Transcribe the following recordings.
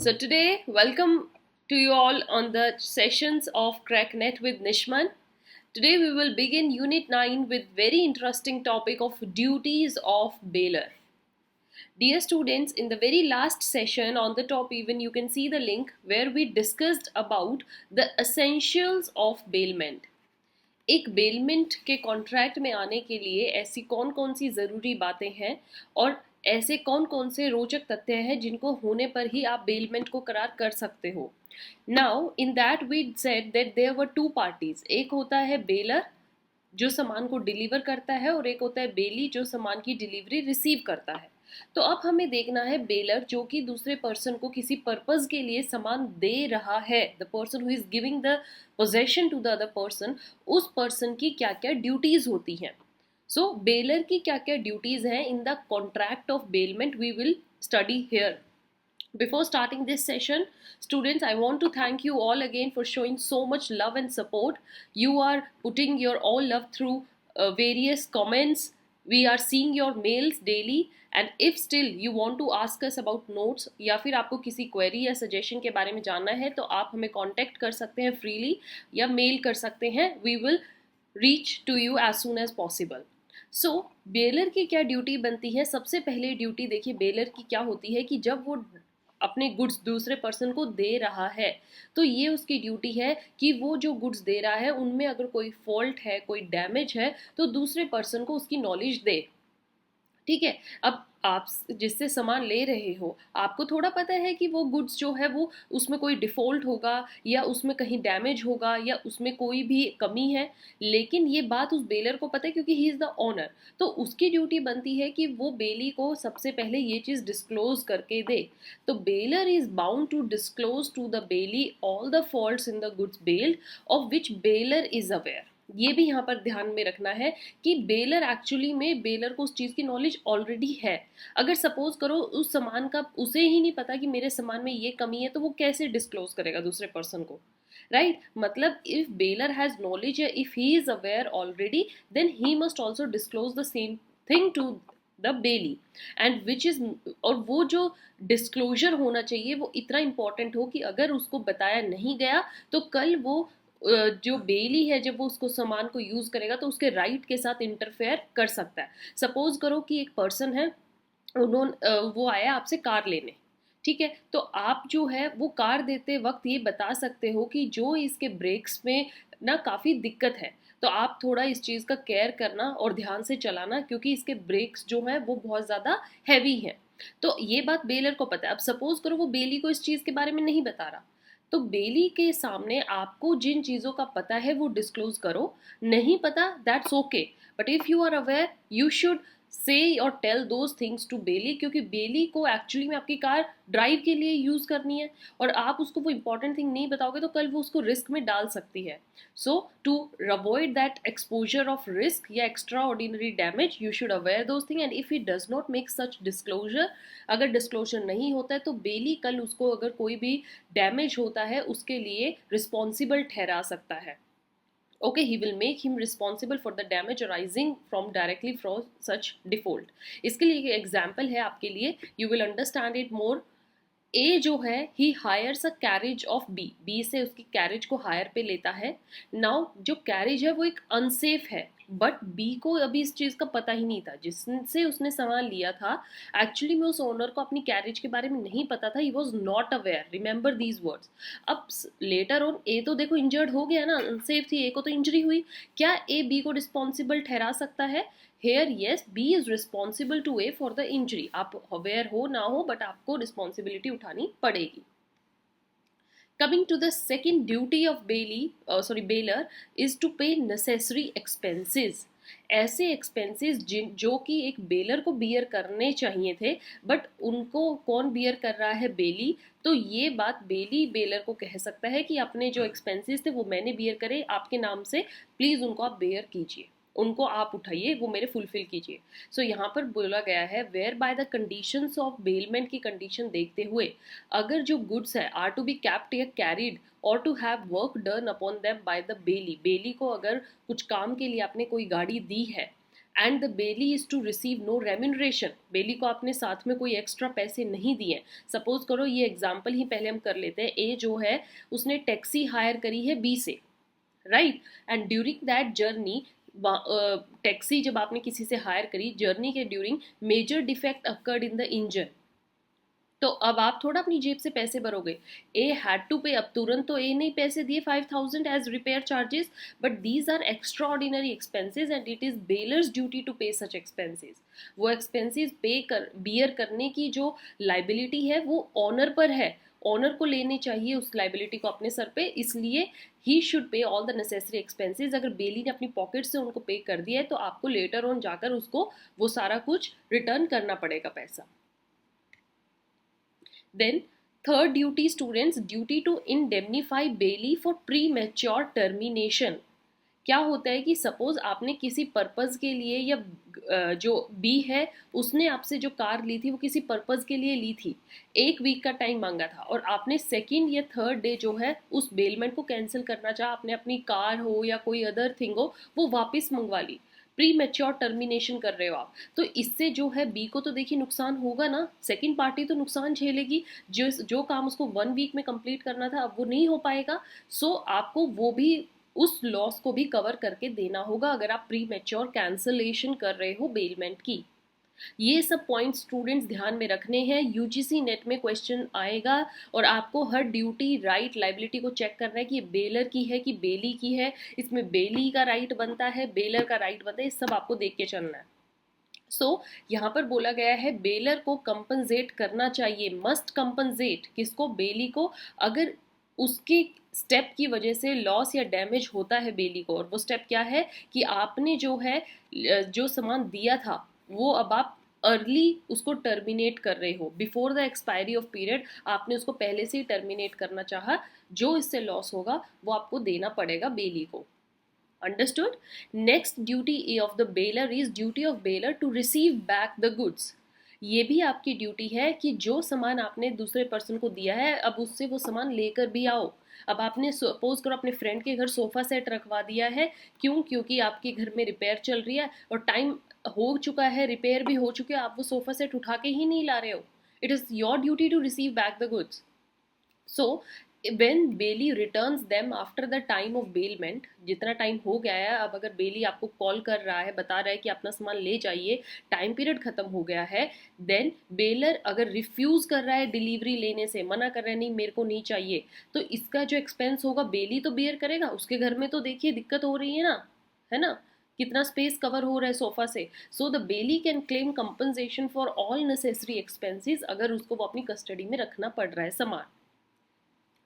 So today, welcome to you all on the sessions of CrackNet with Nishman. Today we will begin Unit 9 with very interesting topic of duties of bailer. Dear students, in the very last session on the top even you can see the link where we discussed about the essentials of bailment. एक bailment के contract में आने के लिए ऐसी कौन कौन सी ज़रूरी बातें हैं और ऐसे कौन कौन से रोचक तथ्य हैं जिनको होने पर ही आप बेलमेंट को करार कर सकते हो. Now in that we said that there were two parties. एक होता है बेलर जो सामान को डिलीवर करता है और एक होता है बेली जो सामान की डिलीवरी रिसीव करता है. तो अब हमें देखना है बेलर जो कि दूसरे पर्सन को किसी पर्पस के लिए सामान दे रहा है, the person who is giving the possession to the other person, उस पर्सन की क्या क्या ड्यूटीज होती हैं. सो बेलर की क्या क्या ड्यूटीज हैं in the contract of bailment we will study here. Before starting this session, students, I want to thank you all again for showing so much love and support. You are putting your all love through various comments. We are seeing your mails daily. And if still you want to ask us about notes या फिर आपको किसी query या suggestion के बारे में जानना है तो आप हमें contact कर सकते हैं freely या mail कर सकते हैं. We will reach to you as soon as possible. So baler की क्या ड्यूटी बनती है. सबसे पहले ड्यूटी देखिए बेलर की क्या होती है कि जब वो अपने गुड्स दूसरे पर्सन को दे रहा है तो ये उसकी ड्यूटी है कि वो जो गुड्स दे रहा है उनमें अगर कोई फॉल्ट है, कोई डैमेज है तो दूसरे पर्सन को उसकी नॉलेज दे. ठीक है. अब आप जिससे सामान ले रहे हो आपको थोड़ा पता है कि वो गुड्स जो है वो उसमें कोई डिफ़ॉल्ट होगा या उसमें कहीं डैमेज होगा या उसमें कोई भी कमी है, लेकिन ये बात उस बेलर को पता है क्योंकि ही इज़ द ओनर. तो उसकी ड्यूटी बनती है कि वो बेली को सबसे पहले ये चीज़ डिस्क्लोज करके दे. तो bailor is bound to disclose to the bailee all the faults in the goods bailed of which bailor is aware. ये भी यहाँ पर ध्यान में रखना है कि बेलर एक्चुअली में बेलर को उस चीज़ की नॉलेज ऑलरेडी है. अगर सपोज करो उस सामान का उसे ही नहीं पता कि मेरे सामान में ये कमी है तो वो कैसे डिस्क्लोज करेगा दूसरे पर्सन को, राइट. मतलब इफ बेलर हैज नॉलेज या if he is aware already then he must also disclose the same thing to the bailee and which is, और वो जो डिस्क्लोजर होना चाहिए वो इतना इंपॉर्टेंट हो कि अगर उसको बताया नहीं गया तो कल वो जो बेली है जब वो उसको सामान को यूज़ करेगा तो उसके राइट के साथ इंटरफेयर कर सकता है. सपोज करो कि एक पर्सन है, वो आया आपसे कार लेने, ठीक है. तो आप जो है वो कार देते वक्त ये बता सकते हो कि जो इसके ब्रेक्स में ना काफ़ी दिक्कत है तो आप थोड़ा इस चीज़ का केयर करना और ध्यान से चलाना क्योंकि इसके ब्रेक्स जो हैं वो बहुत ज़्यादा हैवी हैं. तो ये बात बेलर को पता है. अब सपोज करो वो बेली को इस चीज़ के बारे में नहीं बता रहा तो बेली के सामने आपको जिन चीज़ों का पता है वो डिस्क्लोज करो. नहीं पता that's okay, but if you are aware you should say और tell those things to bailee क्योंकि बेली को एक्चुअली में आपकी कार ड्राइव के लिए यूज़ करनी है और आप उसको वो इंपॉर्टेंट थिंग नहीं बताओगे तो कल वो उसको रिस्क में डाल सकती है. So to avoid that exposure of risk या extraordinary damage you should aware those thing and if it does not make such disclosure, अगर डिस्क्लोजर नहीं होता है तो बेली कल उसको अगर कोई भी डैमेज होता है उसके लिए रिस्पॉन्सिबल ठहरा सकता है. Okay, he will make him responsible for the damage arising from directly from such default. इसके लिए एक एग्जाम्पल है आपके लिए, you will understand it more. A जो है he hires a carriage of B. B से उसकी कैरेज को हायर पे लेता है. नाउ जो कैरेज है वो एक अनसेफ है बट बी को अभी इस चीज़ का पता ही नहीं था जिससे उसने सामान लिया था. एक्चुअली में उस ओनर को अपनी कैरेज के बारे में नहीं पता था. He was not aware. Remember these words. अब लेटर ऑन ए तो देखो इंजर्ड हो गया ना, अनसेफ थी, ए को तो इंजरी हुई. क्या ए बी को रिस्पॉन्सिबल ठहरा सकता है? Here yes, B is responsible to a for the injury. आप अवेयर हो ना हो बट आपको रिस्पॉन्सिबिलिटी उठानी पड़ेगी. Coming to the second duty of bailor is to pay necessary expenses. ऐसे एक्सपेंसेस जो कि एक बेलर को बियर करने चाहिए थे बट उनको कौन बियर कर रहा है? बेली. तो ये बात बेली बेलर को कह सकता है कि अपने जो एक्सपेंसेस थे वो मैंने बियर करे, आपके नाम से प्लीज़ उनको आप बेयर कीजिए, उनको आप उठाइए, वो मेरे फुलफिल कीजिए. सो यहाँ पर बोला गया है whereby the conditions of bailment की कंडीशन देखते हुए अगर जो गुड्स है आर टू बी कैप्ट या कैरिड और to have work done upon them by the bailee. Bailee को अगर कुछ काम के लिए आपने कोई गाड़ी दी है and the bailee is to receive no remuneration. Bailee को आपने साथ में कोई एक्स्ट्रा पैसे नहीं दिए। सपोज करो, ये एग्जाम्पल ही पहले हम कर लेते हैं। ए जो है उसने टैक्सी हायर करी है बी से, right, and during that journey, taxi जब आपने किसी से हायर करी, जर्नी के during major defect occurred in the engine, तो अब आप थोड़ा अपनी जेब से पैसे भरोगे। ए हैड टू पे, अब तुरंत तो ए नहीं पैसे दिए 5000 as repair charges, but these are extraordinary expenses and it is bailor's duty to pay such expenses. वो एक्सपेंसेस बियर करने की जो लाइबिलिटी है वो ऑनर पर है, ऑनर को लेनी चाहिए उस लाइबिलिटी को अपने सर पे, इसलिए he should pay all the necessary expenses. अगर बेली ने अपनी पॉकेट से उनको पे कर दिया है तो आपको लेटर ऑन जाकर उसको वो सारा कुछ रिटर्न करना पड़ेगा पैसा। Then third duty students, duty to indemnify bailey for premature termination। क्या होता है कि सपोज आपने किसी पर्पज के लिए, या जो बी है उसने आपसे जो कार ली थी वो किसी पर्पज के लिए ली थी, 1 वीक का टाइम मांगा था, और आपने सेकेंड या थर्ड डे जो है उस बेलमेंट को कैंसिल करना चाहा, आपने अपनी कार हो या कोई अदर थिंग हो वो वापस मंगवा ली, प्री मैच्योर टर्मिनेशन कर रहे हो आप, तो इससे जो है बी को तो देखिए नुकसान होगा ना, सेकंड पार्टी तो नुकसान झेलेगी। जो काम उसको 1 वीक में कंप्लीट करना था अब वो नहीं हो पाएगा, सो आपको वो भी उस लॉस को भी कवर करके देना होगा अगर आप प्री मैच्योर कैंसलेशन कर रहे हो बेलमेंट की। ये सब पॉइंट स्टूडेंट्स ध्यान में रखने हैं, यूजीसी नेट में क्वेश्चन आएगा और आपको हर ड्यूटी राइट लाइबिलिटी को चेक करना है कि ये बेलर की है कि बेली की है, इसमें बेली का राइट बनता है, बेलर का राइट बनता है, ये सब आपको देख के चलना है। सो यहाँ पर बोला गया है बेलर को कंपनसेट करना चाहिए, मस्ट कंपनसेट किसको, बेली को, अगर उसके स्टेप की वजह से लॉस या डैमेज होता है बेली को। और वो स्टेप क्या है कि आपने जो है जो सामान दिया था वो अब आप अर्ली उसको टर्मिनेट कर रहे हो, before the expiry of period आपने उसको पहले से ही टर्मिनेट करना चाहा, जो इससे लॉस होगा वो आपको देना पड़ेगा बेली को। Understood? Next duty of the bailor is duty of bailor to receive back the goods। ये भी आपकी ड्यूटी है कि जो सामान आपने दूसरे पर्सन को दिया है अब उससे वो सामान लेकर भी आओ। अब आपने सपोज करो अपने फ्रेंड के घर सोफा सेट रखवा दिया है, क्यों, क्योंकि आपके घर में रिपेयर चल रही है और टाइम हो चुका है, रिपेयर भी हो चुके, आप वो सोफा सेट उठा के ही नहीं ला रहे हो, it is your duty to receive back the goods. So when bailee returns them after the time of bailment, जितना टाइम हो गया है, अब अगर बेली आपको कॉल कर रहा है, बता रहा है कि अपना सामान ले जाइए, टाइम पीरियड खत्म हो गया है, देन बेलर अगर रिफ्यूज कर रहा है डिलीवरी लेने से, मना कर रहा है नहीं मेरे को नहीं चाहिए, तो इसका जो एक्सपेंस होगा बेली तो बेयर करेगा। उसके घर में तो देखिए दिक्कत हो रही है ना, है ना, कितना स्पेस कवर हो रहा है सोफा से। So the belly can claim compensation for all necessary expenses अगर उसको वो अपनी कस्टडी में रखना पड़ रहा है सामान।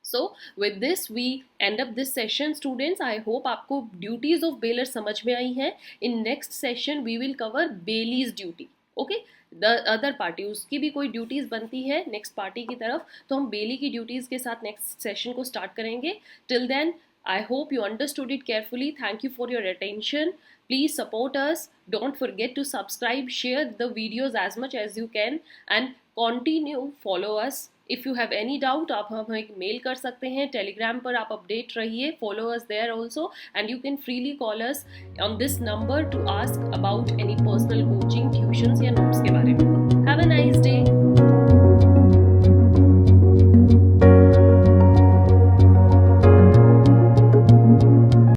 So with this we end up this session students। I hope आपको duties of bailor समझ में आई हैं। In next session we will cover bailey's duty। Okay, the other party उसकी भी कोई ड्यूटीज बनती है नेक्स्ट पार्टी की तरफ, तो हम बेली की ड्यूटीज के साथ नेक्स्ट सेशन को स्टार्ट करेंगे। Till then I hope you understood it carefully। Thank you for your attention। Please support us। Don't forget to subscribe, share the videos as much as you can and continue follow us। If you have any doubt आप हमें एक mail कर सकते हैं, Telegram पर आप update रहिए, follow us there also and you can freely call us on this number to ask about any personal coaching, tuitions या नोट्स के बारे में। Have a nice day.